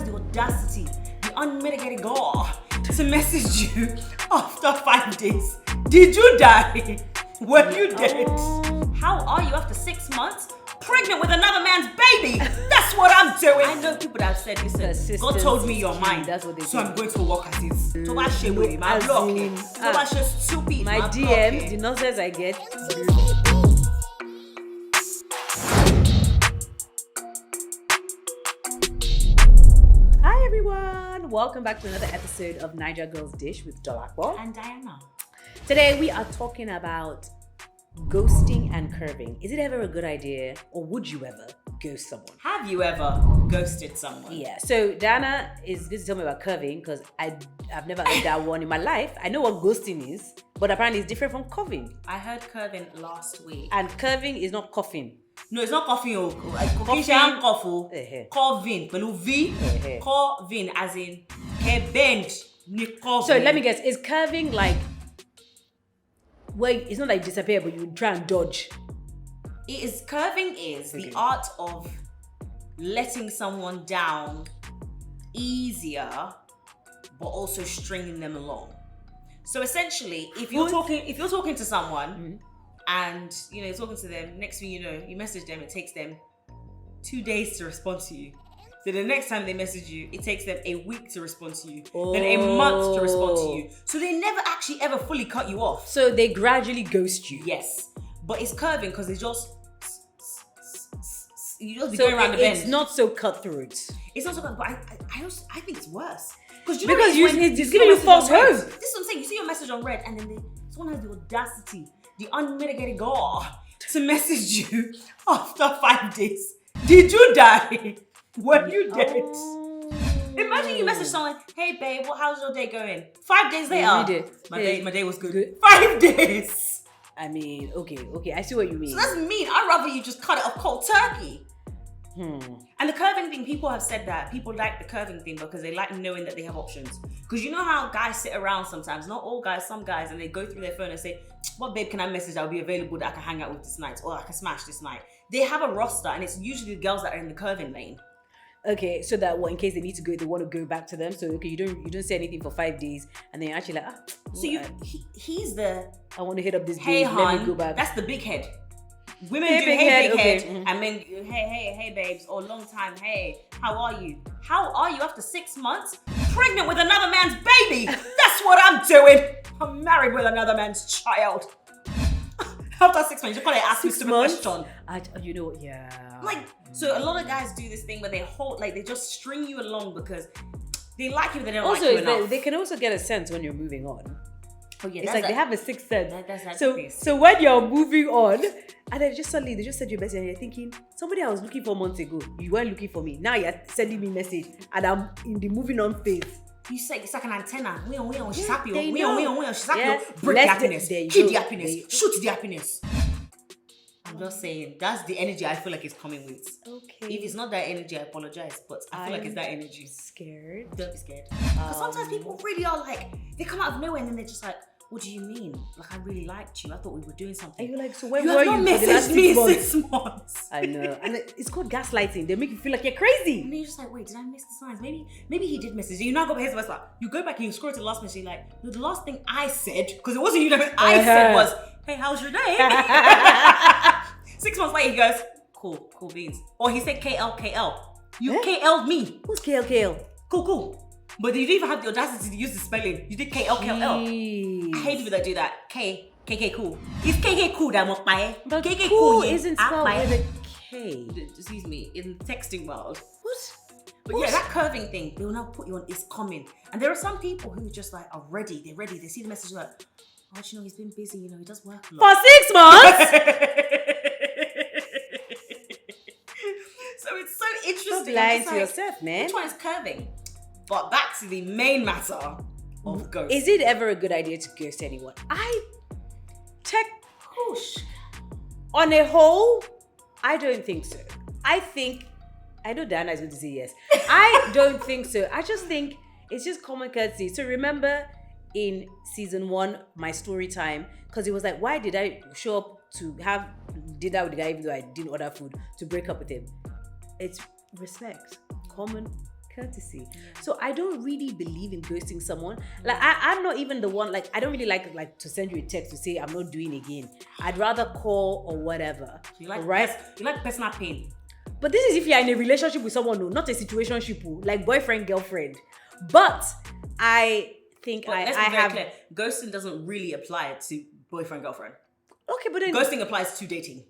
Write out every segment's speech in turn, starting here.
has the audacity, the unmitigated gall to message you after 5 days? Did you die? Were you dead? How are you after 6 months? Pregnant with another man's baby. That's what I'm doing. I know people that have said, listen, God told me you're mine. That's what they so I'm going to work as is. So my shit with my block. So my shit stupid. My DM, the nonsense I get. Hi everyone. Welcome back to another episode of Naija Girls Dish with Dolakbo and Diana. Today we are talking about ghosting and curving. Is it ever a good idea, or would you ever ghost someone? Have you ever ghosted someone? Yeah, so Diana is going to tell me about curving because I've never heard that one in my life. I know what ghosting is, but apparently it's different from curving. I heard curving last week. And curving is not coughing. No, it's not coughing. Curving, pẹ̀lú V, curving as in bend. So let me guess, is curving like, well, it's not like disappear, but you try and dodge. Curving is the art of letting someone down easier, but also stringing them along. So essentially, if you're talking to someone and you're talking to them, next thing you know, you message them, it takes them 2 days to respond to you. So the next time they message you, it takes them a week to respond to you, then a month to respond to you. So they never actually ever fully cut you off. So they gradually ghost you. Yes, but it's curving because you just be going around the bend. It's not so cutthroat. It's not so cutthroat, but I think it's worse because it's giving you false hope. This is what I'm saying. You see your message on red, and then someone has the audacity, the unmitigated gall to message you after 5 days. Did you die? Were you dead? Imagine you message someone, hey babe, how's your day going? 5 days later, my day was good. 5 days. I mean, okay, I see what you mean. So that's mean. I'd rather you just cut it off cold turkey. And the curving thing, people have said that people like the curving thing because they like knowing that they have options. Because you know how guys sit around sometimes, not all guys, some guys, and they go through their phone and say, what babe can I message that will be available that I can hang out with this night, or I can smash this night. They have a roster, and it's usually the girls that are in the curving lane. Okay, so that in case they need to go, they want to go back to them. So okay, you don't say anything for 5 days, and then you're actually like, so he's the I want to hit up this hey babe. hon, let me go back. That's the big head. Women do big head, okay. And men hey babes, or long time, hey, how are you? How are you after 6 months? Pregnant with another man's baby. That's what I'm doing. I'm married with another man's child. After 6 months, you can't ask me a stupid question. You know, yeah. So a lot of guys do this thing where they just string you along because they like you, but they don't also, like you enough. They can also get a sense when you're moving on. Oh yeah, it's like they have a sixth sense. That's so when you're moving on, and then suddenly they just send you a message, and you're thinking, somebody I was looking for months ago, you weren't looking for me. Now you're sending me a message, and I'm in the moving on phase. You say it's like an antenna. She's Yeah, happy. they know. She's happy. Yeah. Break the happiness. Keep the happiness. Shoot the happiness. I'm just saying, that's the energy I feel like it's coming with. Okay. If it's not that energy, I apologize. But I feel like it's that energy. Scared. Don't be scared. Because sometimes people really are like, they come out of nowhere and then they're just like, what do you mean? Like, I really liked you. I thought we were doing something. And you're like, so where were you for the last 6 months? I know. And it's called gaslighting. They make you feel like you're crazy. And you're just like, wait, did I miss the signs? Maybe he did message you. You now go back his like, you go back and you scroll to the last message. You're like, no, the last thing I said, because it wasn't you that I said was, hey, how's your day? 6 months later, he goes, cool beans. Or he said KL. You KL'd me. Who's KL? Cool. But you didn't even have the audacity to use the spelling. You did KL. I hate people that do that. KK cool. Is KK cool that I'm by? But KK cool isn't spelled with a K. Excuse me, in the texting world. What? But yeah, that curving thing, they will now put you on, it's coming. And there are some people who just like are ready. They're ready. They see the message like, oh, he's been busy. He does work a lot. For 6 months? So it's so interesting. Stop lying to yourself, man. Which one is curving? But back to the main matter of ghosting. Is it ever a good idea to ghost anyone? On a whole, I don't think so. I know Diana is going to say yes. I don't think so. I just think it's just common courtesy. So remember in season 1, my story time, because it was like, why did I show up to have dinner with the guy even though I didn't order food, to break up with him? It's respect. Common courtesy. So I don't really believe in ghosting someone. Like I'm not even the one, like I don't really like to send you a text to say I'm not doing again. I'd rather call or whatever. You like right? You like personal pain. But this is if you're in a relationship with someone, no, not a situationship, like boyfriend, girlfriend. But I think But let's I be very have clear. Ghosting doesn't really apply to boyfriend, girlfriend. okay, but then Ghosting applies to dating.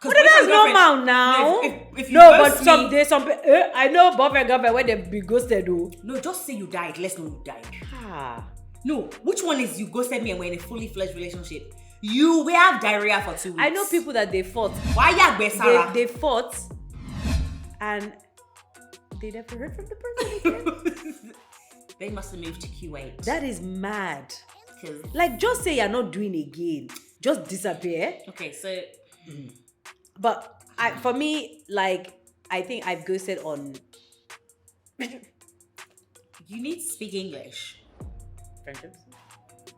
but then that's normal now. If you no, ghost but some me- there's some I know boyfriend, girlfriend when they be ghosted though. No, just say you died. Let's know you died. Ah. No, which one is you ghosted me and we're in a fully fledged relationship? We have diarrhea for 2 weeks. I know people that they fought. Why ya Sarah? They fought and they never heard from the person again. They must have moved to Kuwait. That is mad. 'Cause- Like just say you're not doing again. Just disappear. okay, so But for me, like I think I've ghosted on you need to speak English. friendships.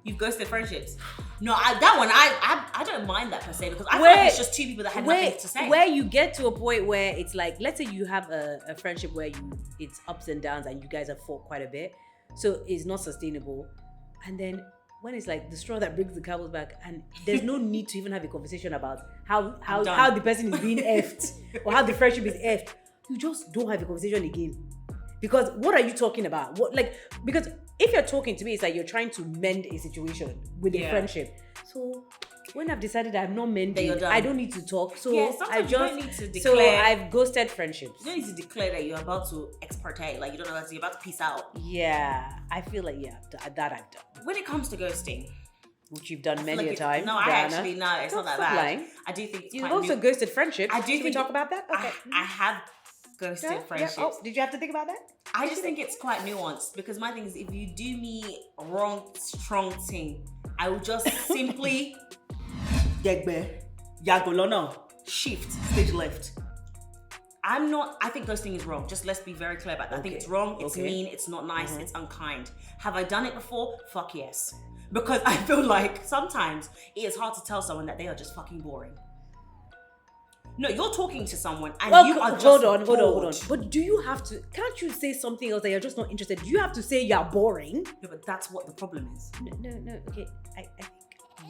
You've ghosted friendships. No, that one I don't mind that per se because I feel like it's just two people that had nothing to say. Where you get to a point where it's like, let's say you have a friendship where it's ups and downs and you guys have fought quite a bit, so it's not sustainable. And then when it's like the straw that brings the camel's back, and there's no need to even have a conversation about how the person is being effed or how the friendship is effed. You just don't have a conversation again. Because what are you talking about? Because if you're talking to me, it's like you're trying to mend a situation with a friendship. So when I've decided I'm not mending, I don't need to talk. So sometimes you don't need to declare. So I've ghosted friendships. You don't need to declare that you're about to expartise, like you don't know that you're about to peace out. Yeah, I feel like that I've done. When it comes to ghosting, which you've done many like a time. No, it's not that bad. Lying. I do think it's You've quite also new. ghosted friendships. I do Should we think talk about that? Okay. I have ghosted friendships. Yeah. Oh, did you have to think about that? I just think it's quite nuanced because my thing is if you do me wrong, strong thing, I will just simply shift, stage left. I think ghosting is wrong. Just let's be very clear about that. I think it's wrong, it's mean, it's not nice, it's unkind. Have I done it before? Fuck yes. Because I feel like sometimes it is hard to tell someone that they are just fucking boring. No, you're talking to someone and you are just hold on. bored. But do you have to? Can't you say something else that you're just not interested? Do you have to say you're boring? No, but that's what the problem is. No. Okay, I think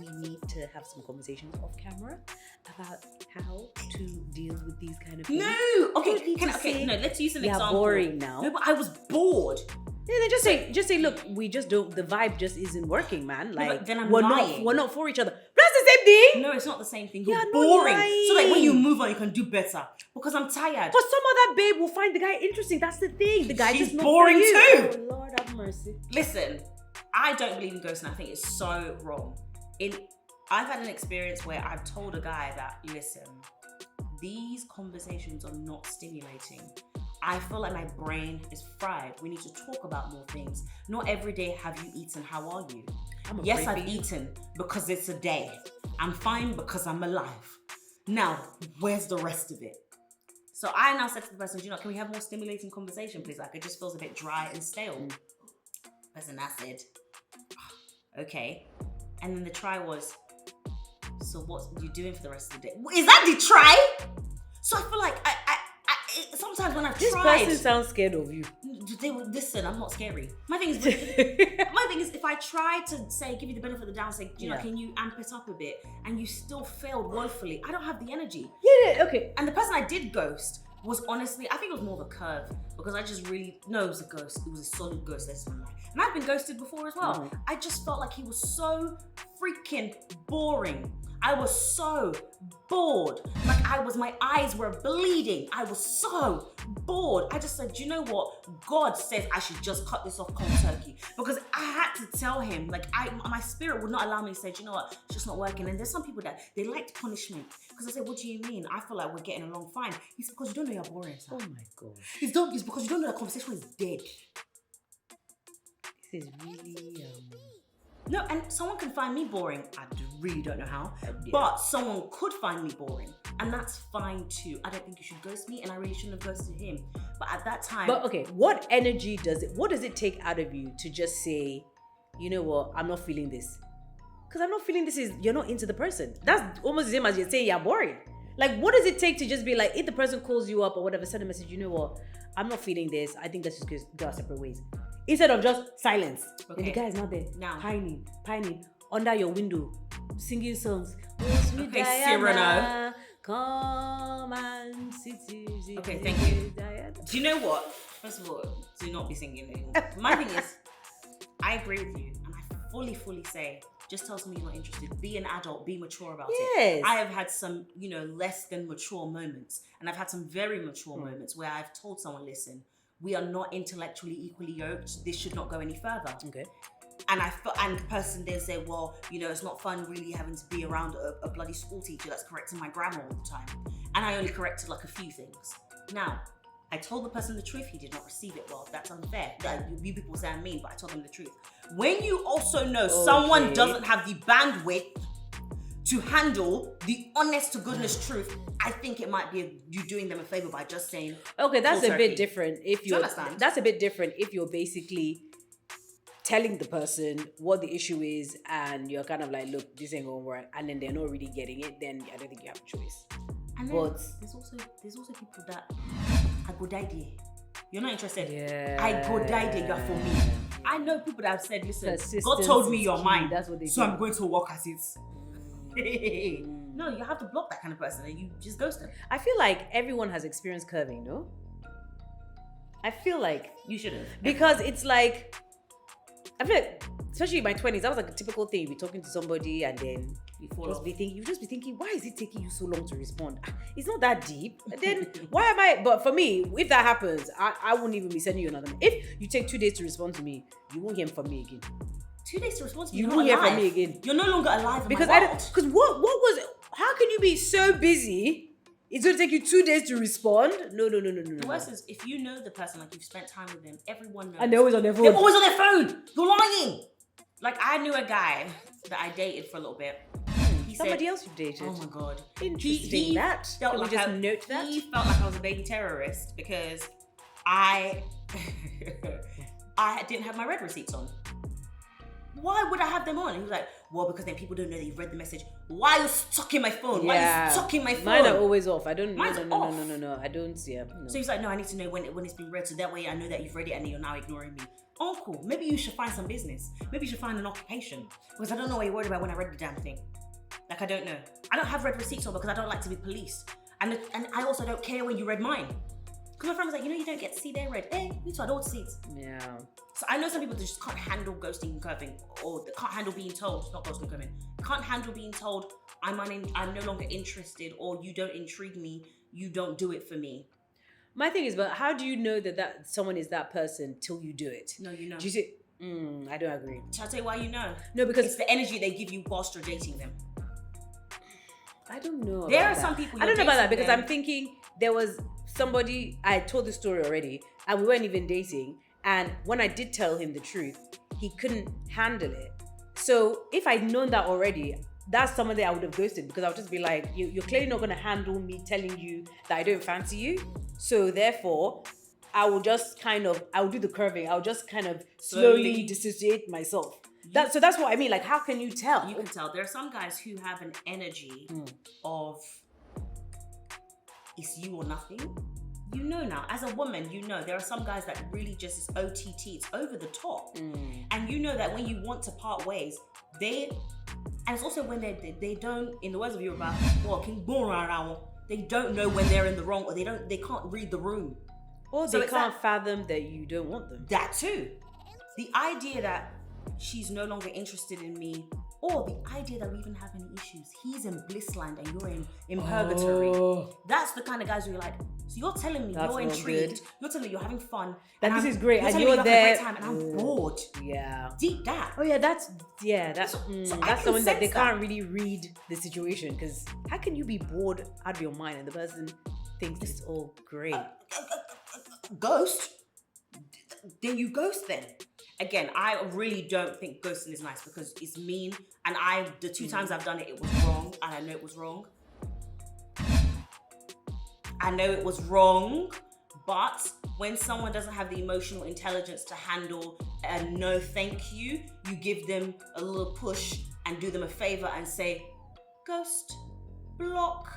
we need to have some conversations off camera about how to deal with these kind of things. No, okay, let's use an example. You're boring now. No, but I was bored. Yeah, then just say, look, we just don't. The vibe just isn't working, man. Like but then I'm we're lying. not for each other. But that's the same thing. No, it's not the same thing. You're not boring. lying. So like when you move on, you can do better. Because I'm tired. But some other babe will find the guy interesting. That's the thing. The guy She's just not boring for you. too. Oh, Lord have mercy. Listen, I don't believe in ghosting. I think it's so wrong. I've had an experience where I've told a guy that, listen, these conversations are not stimulating. I feel like my brain is fried. We need to talk about more things. Not every day have you eaten. How are you? Yes, I've eaten because it's a day. I'm fine because I'm alive. Now, where's the rest of it? So I now said to the person, can we have more stimulating conversation, please? Like it just feels a bit dry and stale. Person, I said, okay. And then the try was, so what are you doing for the rest of the day? Is that the try? So I feel like sometimes when I've this tried, person sounds scared of you. They would listen. I'm not scary. My thing is, if I try to say, give you the benefit of the doubt, say, can you amp it up a bit, and you still failed woefully, I don't have the energy. Yeah, okay. And the person I did ghost was honestly, I think it was more of a curve because I just really, no, it was a ghost. It was a solid ghost. That's one lie. And I've been ghosted before as well. Mm-hmm. I just felt like he was so freaking boring. I was so bored. Like my eyes were bleeding. I was so bored. I just said, you know what? God says I should just cut this off cold turkey. Because I had to tell him, my spirit would not allow me to say, you know what? It's just not working. And there's some people that they liked punishment. Because I said, what do you mean? I feel like we're getting along fine. He said, because you don't know you're boring. Oh my God. It's because you don't know the conversation is dead. This is really No, and someone can find me boring. I really don't know how. But someone could find me boring. And that's fine too. I don't think you should ghost me, and I really shouldn't have ghosted him. But at that time... But okay, what does it take out of you to just say, you know what, I'm not feeling this? Because I'm not feeling this you're not into the person. That's almost the same as you're saying you're boring. Like, what does it take to just be like, if the person calls you up or whatever, send a message, you know what? I'm not feeling this. I think let's just go our separate ways. Instead of just silence. Okay. And the guy is not there. Now. Pining under your window, singing songs. Oh, sweet Okay, Diana, come and sit. Okay, thank you. Do you know what? First of all, do not be singing anymore. My thing is, I agree with you, and I fully say, just tell someone you're not interested. Be an adult. Be mature about Yes. it. I have had some, less than mature moments, and I've had some very mature moments where I've told someone, listen, we are not intellectually equally yoked. This should not go any further. Okay. And the person then said, well, it's not fun really having to be around a bloody school teacher that's correcting my grammar all the time. And I only corrected like a few things. Now, I told the person the truth. He did not receive it well. That's unfair. You people say I'm mean, but I told them the truth. When you also know someone doesn't have the bandwidth to handle the honest to goodness truth, I think it might be you doing them a favor by just saying, okay, that's a turkey. bit different. If you understand? That's a bit different if you're basically telling the person what the issue is and you're kind of like, look, this ain't gonna work, and then they're not really getting it, then I don't think you have a choice. And then But there's also people that I go die there. You're not interested. yeah, I go die there, you're for me. I know people that have said, listen, God Persistence told me is you're key. mine, That's what they so do. I'm going to work at it. No, you have to block that kind of person and you just ghost them. I feel like everyone has experienced curving, no? I feel like You shouldn't. because it's like, I feel like, especially in my 20s, that was like a typical thing. You'd be talking to somebody and then You fall just off. you just be thinking, why is it taking you so long to respond? It's not that deep. And then why am I? But for me, if that happens, I won't even be sending you another. If you take 2 days to respond to me, you won't hear from me again. 2 days to respond to me. You You're won't not hear from alive. me again. You're no longer alive in Because my world. because what was? How can you be so busy? It's going to take you 2 days to respond. No. The worst is if you know the person, like you've spent time with them, everyone knows. And they're always on their phone. They're always on their phone. You're lying. Like I knew a guy that I dated for a little bit. He Somebody said, else you've dated. oh my God. Interesting. He that. felt Can we like just note that? He felt like I was a baby terrorist because I didn't have my red receipts on. Why would I have them on? He was like, well, because then people don't know that you've read the message. Why are you stuck in my phone? Why are you stuck in my phone? Mine are always off. I don't. Mine's No. I don't. Yeah. No. So he's like, no, I need to know when it's been read, so that way I know that you've read it and you're now ignoring me. Uncle, maybe you should find some business. Maybe you should find an occupation. Because I don't know what you're worried about when I read the damn thing. Like, I don't know. I don't have read receipts on because I don't like to be policed. And I also don't care when you read mine. Because my friend was like, you don't get to see their read. Hey, me too, I don't want to see it. Yeah. So I know some people that just can't handle ghosting and curving, or they can't handle being told, not ghosting and curving, can't handle being told, I'm no longer interested, or you don't intrigue me, you don't do it for me. My thing is, but how do you know that someone is that person till you do it? No, you know. Do you say, I don't agree. Shall I tell you why you know? No, because It's the energy they give you whilst you're dating them. I don't know. There about are that. some people I don't know about that dating because them. I'm thinking there was somebody, I told this story already, and we weren't even dating. And when I did tell him the truth, he couldn't handle it. So if I'd known that already, that's somebody I would have ghosted because I would just be like, you're clearly not going to handle me telling you that I don't fancy you. So therefore, I will just I will do the curving. I'll just kind of slowly dissociate myself. So that's what I mean. Like, how can you tell? You can tell. There are some guys who have an energy of it's you or nothing. You know now, as a woman, there are some guys that really just is OTT, it's over the top. And you know that when you want to part ways, and it's also when they don't, in the words of Yoruba, they don't know when they're in the wrong, or they can't read the room. Or So they it's can't fathom that you don't want them. That too. The idea that she's no longer interested in me, or the idea that we even have any issues. He's in bliss land and you're in purgatory. That's the kind of guys where you're like, so you're telling me That's you're not intrigued, good. you're telling me you're having fun. That and this I'm- is great, and telling me you're having there. a great time and I'm bored. Yeah. Deep that. Oh yeah, that's So I that's can someone that they sense can't really read the situation, because how can you be bored out of your mind and the person thinks it's all great? Ghost? Then you ghost then. Again, I really don't think ghosting is nice because it's mean, and the 2 times I've done it, it was wrong, and I know it was wrong. I know it was wrong, but when someone doesn't have the emotional intelligence to handle a no thank you, you give them a little push and do them a favor and say, ghost, block,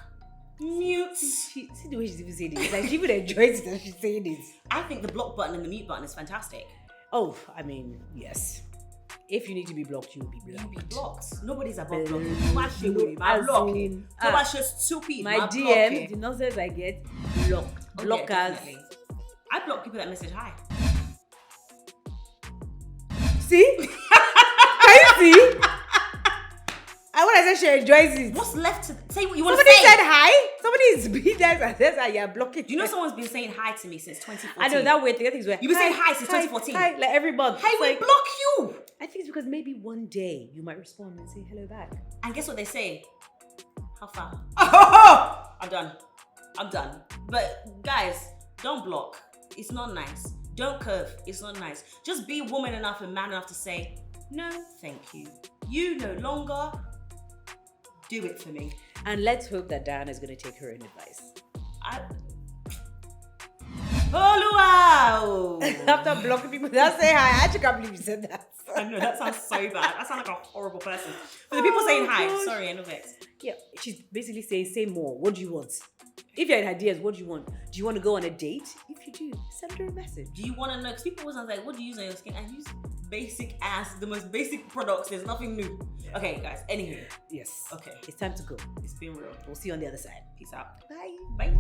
Mute. See the way she's even saying it. It's like she even enjoys it that she's saying it. I think the block button and the mute button is fantastic. Oh, I mean, yes. If you need to be blocked, you will be blocked. You be blocked. Nobody's above blocking. My shit with you. My blocking. So much just stupid. My DM, the nonsense I get, blocked. Oh, Blockers. Yeah, I block people that message hi. See? Can you see? And when I said she enjoys it. What's left to say what you want to Somebody say? said hi. Somebody is being there and says that you're blocking. Do you know someone's been saying hi to me since 2014? I know that weird thing. That thing's where You've been saying hi since 2014. Hi, like every month. Hey, we like, block you. I think it's because maybe one day you might respond and say hello back. And guess what they say? How far? I'm done. But guys, don't block. It's not nice. Don't curve. It's not nice. Just be woman enough and man enough to say, no, thank you. You no longer do it for me. And let's hope that Diana is going to take her own advice. Oh, wow. After blocking people that say hi, I actually can't believe you said that. I know, that sounds so bad. I sound like a horrible person. For the people saying hi, sorry, I know vex. Yeah, she's basically saying, say more. What do you want? If you're in ideas, what do you want? Do you want to go on a date? If you do, send her a message. Do you want to know? Because people always like, what do you use on your skin? I use the most basic products. There's nothing new. Yeah. Okay, guys, anywho. Yes. Okay. It's time to go. It's been real. We'll see you on the other side. Peace out. Bye. Bye.